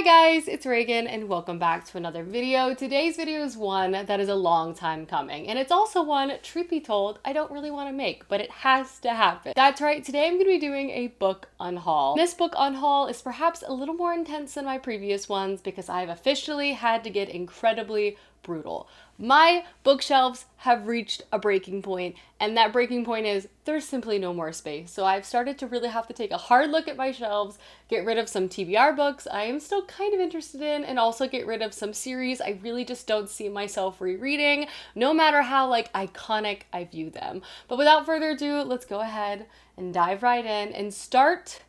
guys, it's Reagan and welcome back to another video. Today's video is one that is a long time coming, and it's also one, truth be told, I don't really want to make, but it has to happen. That's right, today I'm going to be doing a book unhaul. This book unhaul is perhaps a little more intense than my previous ones because I've officially had to get incredibly brutal. My bookshelves have reached a breaking point, and that breaking point is there's simply no more space. So I've started to really have to take a hard look at my shelves, get rid of some TBR books I am still kind of interested in, and also get rid of some series I really just don't see myself rereading, no matter how iconic I view them. But without further ado, let's go ahead and dive right in and start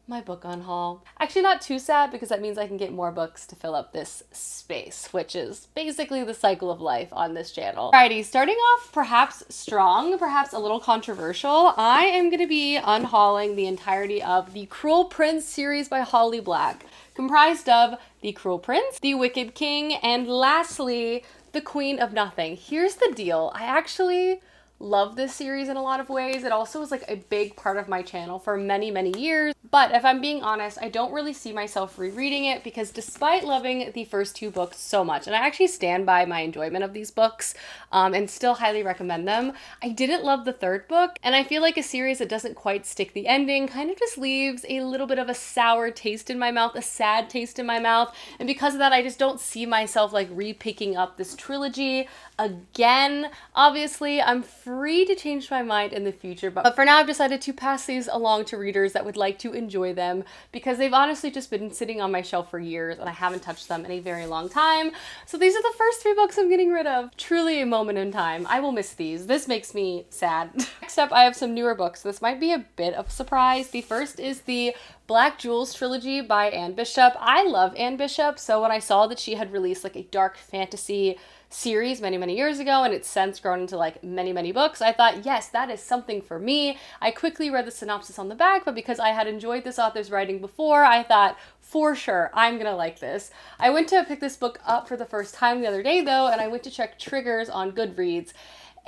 my book unhaul. Actually, not too sad because that means I can get more books to fill up this space, which is basically the cycle of life on this channel. Alrighty, starting off perhaps strong, perhaps a little controversial, I am going to be unhauling the entirety of the Cruel Prince series by Holly Black, comprised of The Cruel Prince, The Wicked King, and lastly, The Queen of Nothing. Here's the deal. I actually love this series in a lot of ways. It also was a big part of my channel for many, many years. But if I'm being honest, I don't really see myself rereading it because despite loving the first two books so much, and I actually stand by my enjoyment of these books and still highly recommend them, I didn't love the third book. And I feel like a series that doesn't quite stick the ending kind of just leaves a little bit of a sour taste in my mouth, a sad taste in my mouth. And because of that, I just don't see myself re-picking up this trilogy again. Obviously, I'm free to change my mind in the future, but for now I've decided to pass these along to readers that would like to enjoy them because they've honestly just been sitting on my shelf for years and I haven't touched them in a very long time. So these are the first three books I'm getting rid of. Truly a moment in time. I will miss these. This makes me sad. Next up, I have some newer books. This might be a bit of a surprise. The first is the Black Jewels trilogy by Anne Bishop. I love Anne Bishop, so when I saw that she had released a dark fantasy series many years ago and it's since grown into many books, I thought, yes, that is something for me. I quickly read the synopsis on the back, but because I had enjoyed this author's writing before, I thought, for sure, I'm gonna like this. I went to pick this book up for the first time the other day though, and I went to check triggers on Goodreads.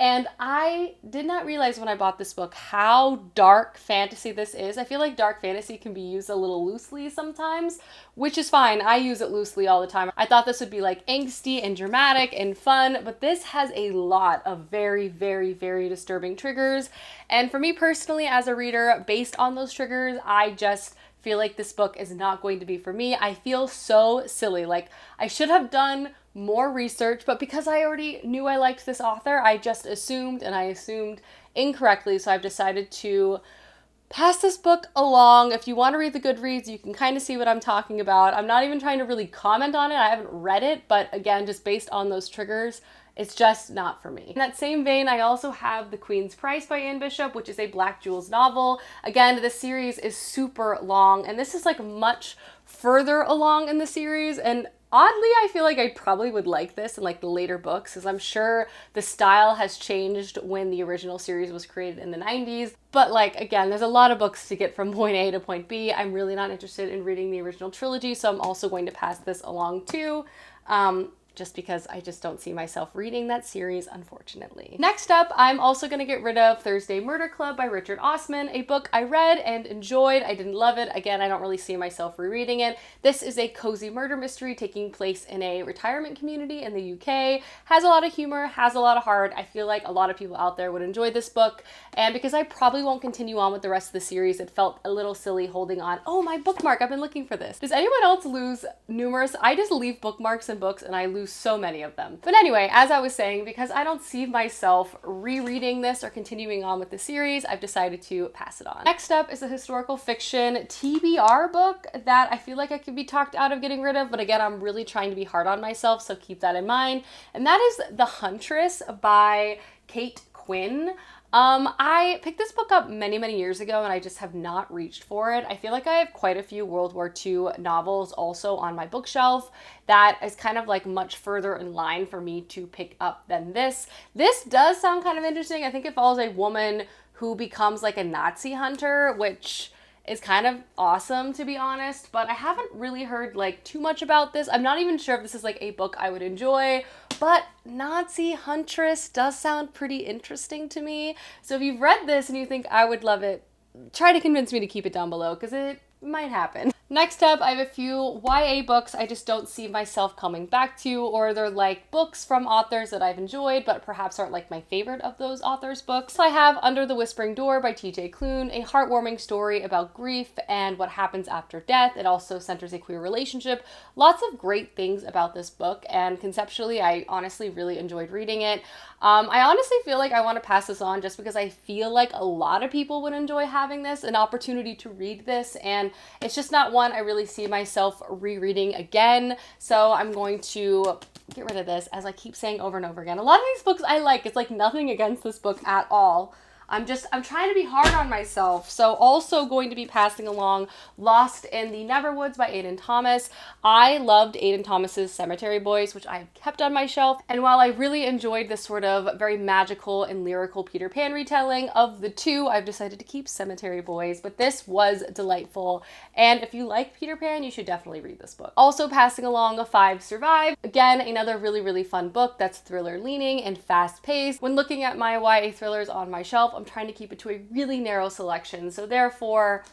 And I did not realize when I bought this book how dark fantasy this is. I feel like dark fantasy can be used a little loosely sometimes, which is fine. I use it loosely all the time. I thought this would be angsty and dramatic and fun, but this has a lot of very disturbing triggers. And for me personally, as a reader, based on those triggers, I just feel like this book is not going to be for me. I feel so silly. I should have done more research, but because I already knew I liked this author, I just assumed, and I assumed incorrectly, so I've decided to pass this book along. If you want to read the Goodreads, you can kind of see what I'm talking about. I'm not even trying to really comment on it. I haven't read it, but again, just based on those triggers, it's just not for me. In that same vein, I also have The Queen's Price by Anne Bishop, which is a Black Jewels novel. Again, this series is super long, and this is much further along in the series, and oddly, I feel like I probably would like this in the later books, as I'm sure the style has changed when the original series was created in the 90s. But again, there's a lot of books to get from point A to point B. I'm really not interested in reading the original trilogy, so I'm also going to pass this along too. Just because I just don't see myself reading that series, unfortunately. Next up, I'm also going to get rid of Thursday Murder Club by Richard Osman, a book I read and enjoyed. I didn't love it. Again, I don't really see myself rereading it. This is a cozy murder mystery taking place in a retirement community in the UK. Has a lot of humor, has a lot of heart. I feel like a lot of people out there would enjoy this book. And because I probably won't continue on with the rest of the series, it felt a little silly holding on. Oh, my bookmark, I've been looking for this. Does anyone else lose numerous? I just leave bookmarks in books and I lose so many of them. But anyway, as I was saying, because I don't see myself rereading this or continuing on with the series, I've decided to pass it on. Next up is a historical fiction TBR book that I feel like I could be talked out of getting rid of, but again, I'm really trying to be hard on myself, so keep that in mind. And that is The Huntress by Kate Quinn. I picked this book up many years ago and I just have not reached for it. I feel like I have quite a few World War II novels also on my bookshelf that is kind of much further in line for me to pick up than this. This does sound kind of interesting. I think it follows a woman who becomes a Nazi hunter, which is kind of awesome, to be honest, but I haven't really heard too much about this. I'm not even sure if this is a book I would enjoy, but Nazi Huntress does sound pretty interesting to me. So if you've read this and you think I would love it, try to convince me to keep it down below because it might happen. Next up, I have a few YA books I just don't see myself coming back to, or they're like books from authors that I've enjoyed, but perhaps aren't like my favorite of those authors' books. So I have Under the Whispering Door by TJ Klune, a heartwarming story about grief and what happens after death. It also centers a queer relationship. Lots of great things about this book, and conceptually, I honestly really enjoyed reading it. I honestly feel like I want to pass this on just because I feel like a lot of people would enjoy having this, an opportunity to read this, and it's just not one I really see myself rereading again. So I'm going to get rid of this, as I keep saying over and over again. A lot of these books I like. It's like nothing against this book at all. I'm trying to be hard on myself. So also going to be passing along Lost in the Neverwoods by Aiden Thomas. I loved Aiden Thomas's Cemetery Boys, which I've kept on my shelf. And while I really enjoyed this sort of very magical and lyrical Peter Pan retelling of the two, I've decided to keep Cemetery Boys, but this was delightful. And if you like Peter Pan, you should definitely read this book. Also passing along Five Survive. Again, another really, really fun book that's thriller leaning and fast paced. When looking at my YA thrillers on my shelf, I'm trying to keep it to a really narrow selection, so therefore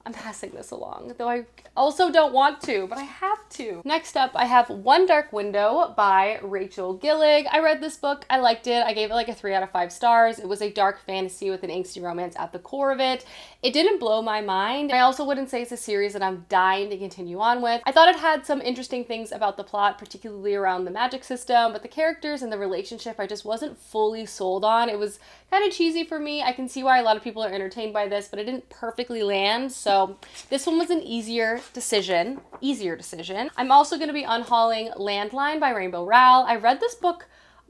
I'm passing this along, though I also don't want to, but I have to. Next up, I have One Dark Window by Rachel Gillig. I read this book, I liked it, I gave it like a 3 out of 5 stars. It was a dark fantasy with an angsty romance at the core of it. It didn't blow my mind. I also wouldn't say it's a series that I'm dying to continue on with. I thought it had some interesting things about the plot, particularly around the magic system, but the characters and the relationship I just wasn't fully sold on. It was kind of cheesy for me. I can see why a lot of people are entertained by this, but it didn't perfectly land, so this one was an easier decision. I'm also going to be unhauling Landline by Rainbow Rowell. I read this book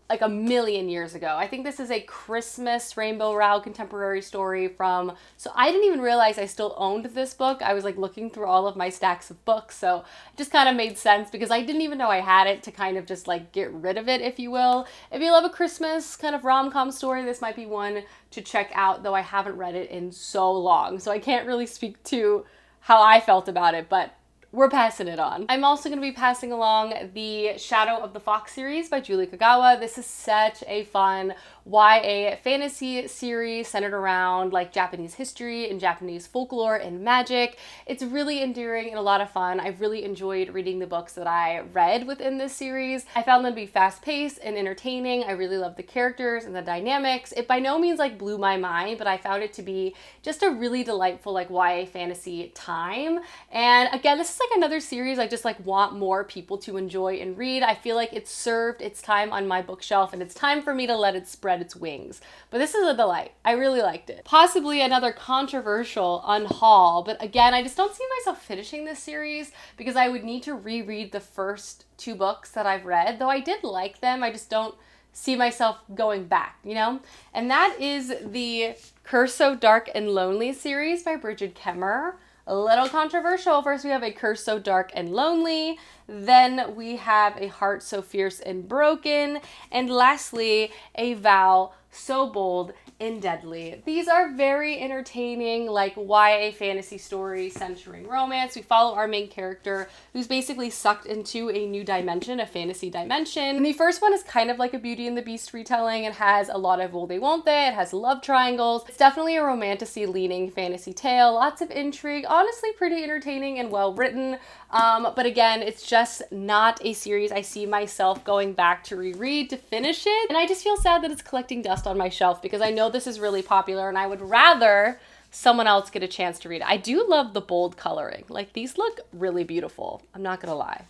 like a million years ago. I think this is a Christmas Rainbow Rowell contemporary story from, so I didn't even realize I still owned this book. I was like looking through all of my stacks of books, so it just kind of made sense because I didn't even know I had it to kind of just like get rid of it, if you will. If you love a Christmas kind of rom-com story, this might be one to check out, though I haven't read it in so long, so I can't really speak to how I felt about it, but we're passing it on. I'm also going to be passing along the Shadow of the Fox series by Julie Kagawa. This is such a fun YA fantasy series centered around like Japanese history and Japanese folklore and magic. It's really endearing and a lot of fun. I've really enjoyed reading the books that I read within this series. I found them to be fast-paced and entertaining. I really love the characters and the dynamics. It by no means like blew my mind, but I found it to be just a really delightful like YA fantasy time. And again, this is like another series I just like want more people to enjoy and read. I feel like it's served its time on my bookshelf and it's time for me to let it spread its wings. But this is a delight. I really liked it. Possibly another controversial unhaul, but again, I just don't see myself finishing this series because I would need to reread the first 2 books that I've read, though I did like them. I just don't see myself going back, you know? And that is the Curse So Dark and Lonely series by Bridget Kemmer. A little controversial. First we have A Curse So Dark and Lonely, then we have A Heart So Fierce and Broken, and lastly, A Vow So Bold and Deadly. These are very entertaining, like YA fantasy stories centering romance. We follow our main character who's basically sucked into a new dimension, a fantasy dimension. And the first one is kind of like a Beauty and the Beast retelling. It has a lot of will they won't they, it has love triangles. It's definitely a romantasy leaning fantasy tale, lots of intrigue, honestly pretty entertaining and well written. But again, it's just not a series I see myself going back to reread to finish it. And I just feel sad that it's collecting dust on my shelf because I know this is really popular and I would rather someone else get a chance to read it. I do love the bold coloring. Like, these look really beautiful. I'm not gonna lie.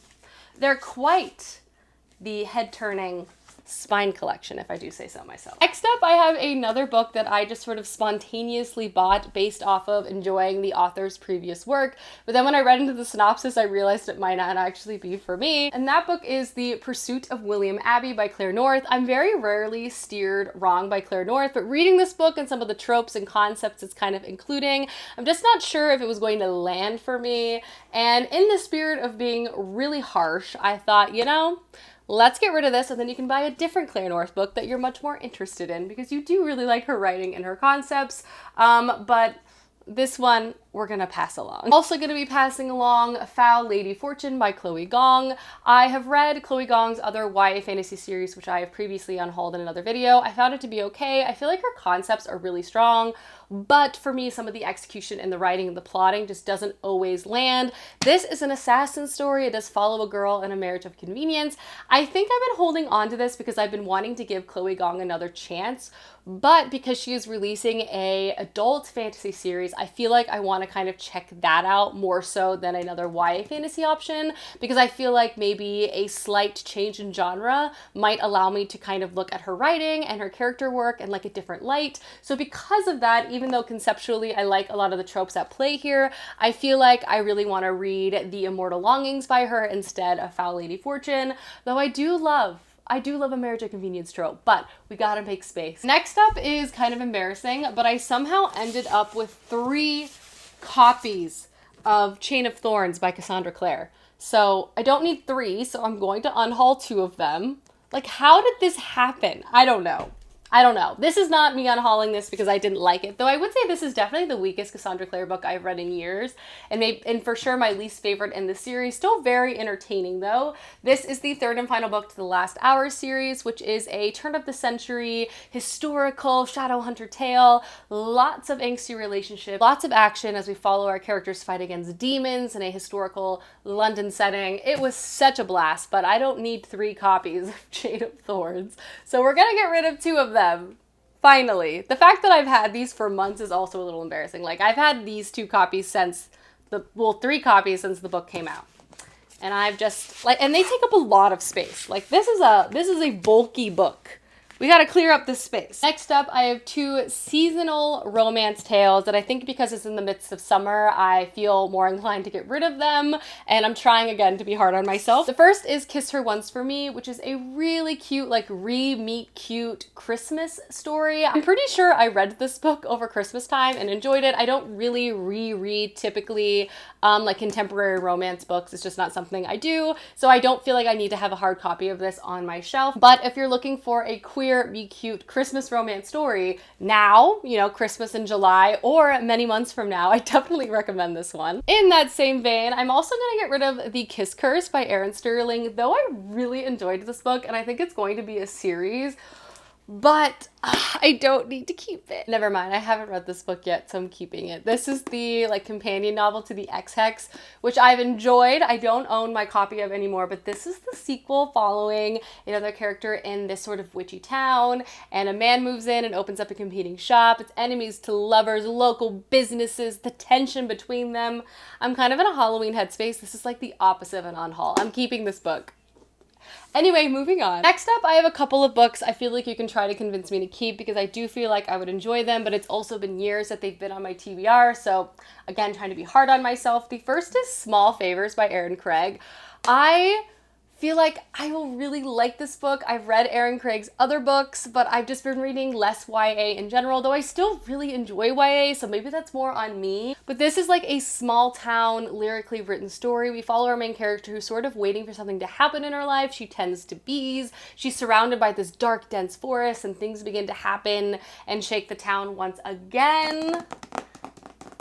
They're quite the head-turning spine collection, if I do say so myself. Next up, I have another book that I just sort of spontaneously bought based off of enjoying the author's previous work. But then when I read into the synopsis, I realized it might not actually be for me. And that book is The Pursuit of William Abbey by Claire North. I'm very rarely steered wrong by Claire North, but reading this book and some of the tropes and concepts it's kind of including, I'm just not sure if it was going to land for me. And in the spirit of being really harsh, I thought, you know, let's get rid of this and then you can buy a different Claire North book that you're much more interested in because you do really like her writing and her concepts. But this one we're gonna pass along. Also gonna be passing along Foul Lady Fortune by Chloe Gong. I have read Chloe Gong's other YA fantasy series, which I have previously unhauled in another video. I found it to be okay. I feel like her concepts are really strong, but for me, some of the execution and the writing and the plotting just doesn't always land. This is an assassin story. It does follow a girl in a marriage of convenience. I think I've been holding on to this because I've been wanting to give Chloe Gong another chance, but because she is releasing a adult fantasy series, I feel like I want to kind of check that out more so than another YA fantasy option, because I feel like maybe a slight change in genre might allow me to kind of look at her writing and her character work in like a different light. So because of that, even though conceptually I like a lot of the tropes at play here, I feel like I really want to read The Immortal Longings by her instead of Foul Lady Fortune, though I do love a marriage of convenience trope, but we gotta make space. Next up is kind of embarrassing, but I somehow ended up with 3 copies of Chain of Thorns by Cassandra Clare. So I don't need 3, so I'm going to unhaul 2 of them. Like, how did this happen? I don't know. This is not me unhauling this because I didn't like it, though I would say this is definitely the weakest Cassandra Clare book I've read in years, and for sure my least favorite in the series. Still very entertaining though. This is the 3rd and final book to the Last Hour series, which is a turn of the century historical Shadowhunter tale. Lots of angsty relationships, lots of action as we follow our characters fight against demons in a historical London setting. It was such a blast, but I don't need 3 copies of Chain of Thorns, so we're gonna get rid of 2 of them. Finally. The fact that I've had these for months is also a little embarrassing. Like, I've had these 2 copies since 3 copies since the book came out. And I've just, like, and they take up a lot of space. Like, this is a bulky book. We gotta clear up this space. Next up, I have 2 seasonal romance tales that I think because it's in the midst of summer, I feel more inclined to get rid of them, and I'm trying again to be hard on myself. The first is Kiss Her Once for Me, which is a really cute, like, re-meet cute Christmas story. I'm pretty sure I read this book over Christmas time and enjoyed it. I don't really reread typically like contemporary romance books. It's just not something I do, so I don't feel like I need to have a hard copy of this on my shelf. But if you're looking for a queer, be cute Christmas romance story now, you know, Christmas in July or many months from now, I definitely recommend this one. In that same vein, I'm also gonna get rid of The Kiss Curse by Erin Sterling, though I really enjoyed this book and I think it's going to be a series, but I don't need to keep it. Never mind, I haven't read this book yet, so I'm keeping it. This is the like companion novel to The Ex-Hex, which I've enjoyed. I don't own my copy of anymore, but this is the sequel following another character in this sort of witchy town, and a man moves in and opens up a competing shop. It's enemies to lovers, local businesses, the tension between them. I'm kind of in a Halloween headspace. This is like the opposite of an unhaul. I'm keeping this book. Anyway, moving on. Next up, I have a couple of books I feel like you can try to convince me to keep because I do feel like I would enjoy them, but it's also been years that they've been on my TBR, so again, trying to be hard on myself. The first is Small Favors by Erin Craig. I feel like I will really like this book. I've read Erin Craig's other books, but I've just been reading less YA in general, though I still really enjoy YA, so maybe that's more on me. But this is like a small town, lyrically written story. We follow our main character who's sort of waiting for something to happen in her life. She tends to bees. She's surrounded by this dark, dense forest, and things begin to happen and shake the town once again.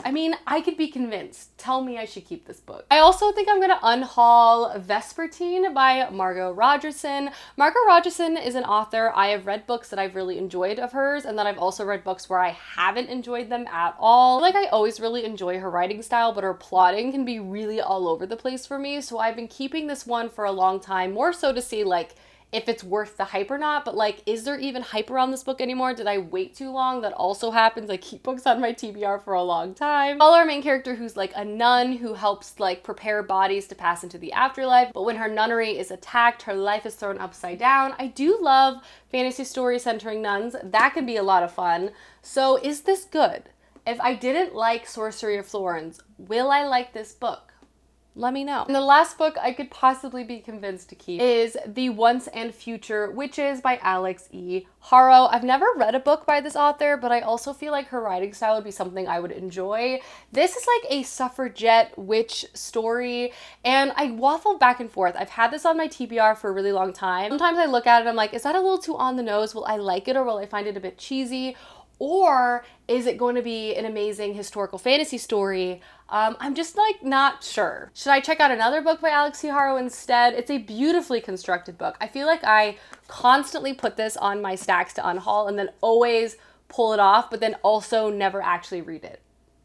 I mean, I could be convinced. Tell me I should keep this book. I also think I'm gonna unhaul Vespertine by Margot Rogerson. Margot Rogerson is an author. I have read books that I've really enjoyed of hers, and then I've also read books where I haven't enjoyed them at all. Like, I always really enjoy her writing style, but her plotting can be really all over the place for me, so I've been keeping this one for a long time, more so to see, like, if it's worth the hype or not, but like, is there even hype around this book anymore? Did I wait too long? That also happens. I keep books on my TBR for a long time. Follow our main character who's like a nun who helps like prepare bodies to pass into the afterlife, but when her nunnery is attacked, her life is thrown upside down. I do love fantasy stories centering nuns. That can be a lot of fun. So is this good? If I didn't like Sorcery of Thorns, will I like this book? Let me know. And the last book I could possibly be convinced to keep is The Once and Future Witches by Alex E. Haro. I've never read a book by this author, but I also feel like her writing style would be something I would enjoy. This is like a suffragette witch story, and I waffle back and forth. I've had this on my TBR for a really long time. Sometimes I look at it and I'm like, is that a little too on the nose? Will I like it or will I find it a bit cheesy? Or is it going to be an amazing historical fantasy story? I'm just like not sure. Should I check out another book by Alex C. Harrow instead? It's a beautifully constructed book. I feel like I constantly put this on my stacks to unhaul and then always pull it off, but then also never actually read it.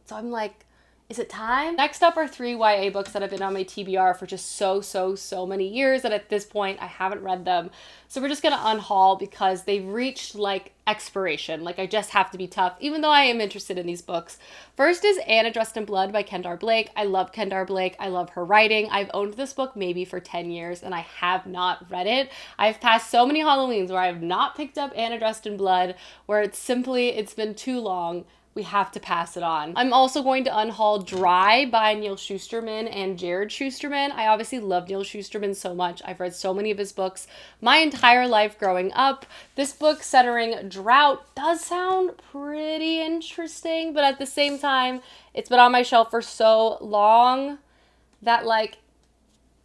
So I'm like, is it time? Next up are 3 YA books that have been on my TBR for just so many years that at this point I haven't read them. So we're just gonna unhaul because they've reached like expiration. Like I just have to be tough, even though I am interested in these books. First is Anna Dressed in Blood by Kendar Blake. I love Kendar Blake. I love her writing. I've owned this book maybe for 10 years and I have not read it. I've passed so many Halloweens where I have not picked up Anna Dressed in Blood, where it's been too long. We have to pass it on. I'm also going to unhaul Dry by Neal Shusterman and Jared Shusterman. I obviously love Neal Shusterman so much. I've read so many of his books my entire life growing up. This book centering drought does sound pretty interesting, but at the same time, it's been on my shelf for so long that like,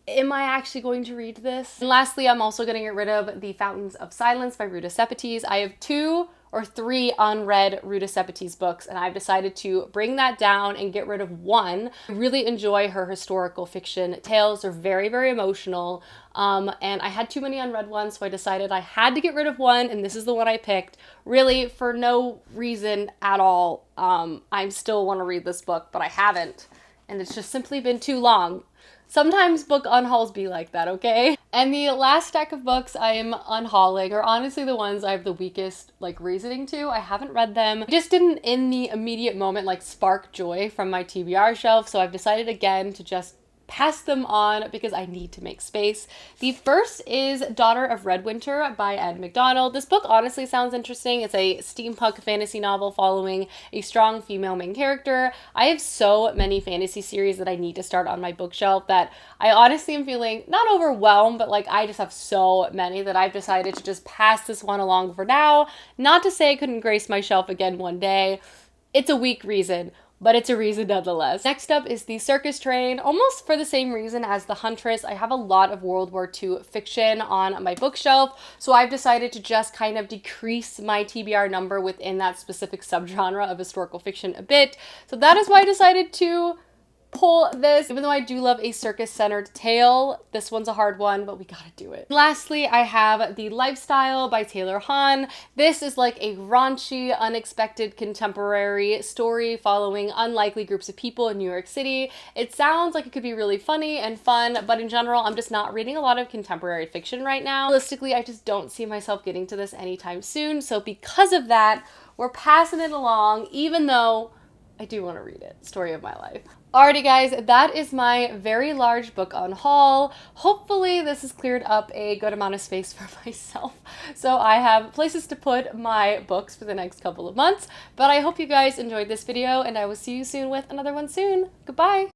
am I actually going to read this? And lastly, I'm also going to get rid of The Fountains of Silence by Ruta Sepetys. I have 2 or 3 unread Ruta Sepetys books, and I've decided to bring that down and get rid of 1. I really enjoy her historical fiction tales. They're very emotional, and I had too many unread ones, so I decided I had to get rid of 1, and this is the one I picked, really for no reason at all. I still want to read this book, but I haven't, and it's just simply been too long. Sometimes book unhauls be like that, okay? And the last stack of books I am unhauling are honestly the ones I have the weakest like reasoning to. I haven't read them. I just didn't in the immediate moment like spark joy from my TBR shelf, so I've decided again to just pass them on because I need to make space. The first is Daughter of Redwinter by Ed McDonald. This book honestly sounds interesting. It's a steampunk fantasy novel following a strong female main character. I have so many fantasy series that I need to start on my bookshelf that I honestly am feeling not overwhelmed, but like I just have so many that I've decided to just pass this one along for now. Not to say I couldn't grace my shelf again one day. It's a weak reason, but it's a reason nonetheless. Next up is The Circus Train, almost for the same reason as The Huntress. I have a lot of World War II fiction on my bookshelf, so I've decided to just kind of decrease my TBR number within that specific subgenre of historical fiction a bit. So that is why I decided to pull this. Even though I do love a circus-centered tale, this one's a hard one, but we gotta do it. Lastly, I have The Lifestyle by Taylor Hahn. This is like a raunchy, unexpected contemporary story following unlikely groups of people in New York City. It sounds like it could be really funny and fun, but in general, I'm just not reading a lot of contemporary fiction right now. Realistically, I just don't see myself getting to this anytime soon, so because of that, we're passing it along, even though I do want to read it. Story of my life. Alrighty guys, that is my very large book unhaul. Hopefully this has cleared up a good amount of space for myself, so I have places to put my books for the next couple of months. But I hope you guys enjoyed this video, and I will see you soon with another one soon. Goodbye!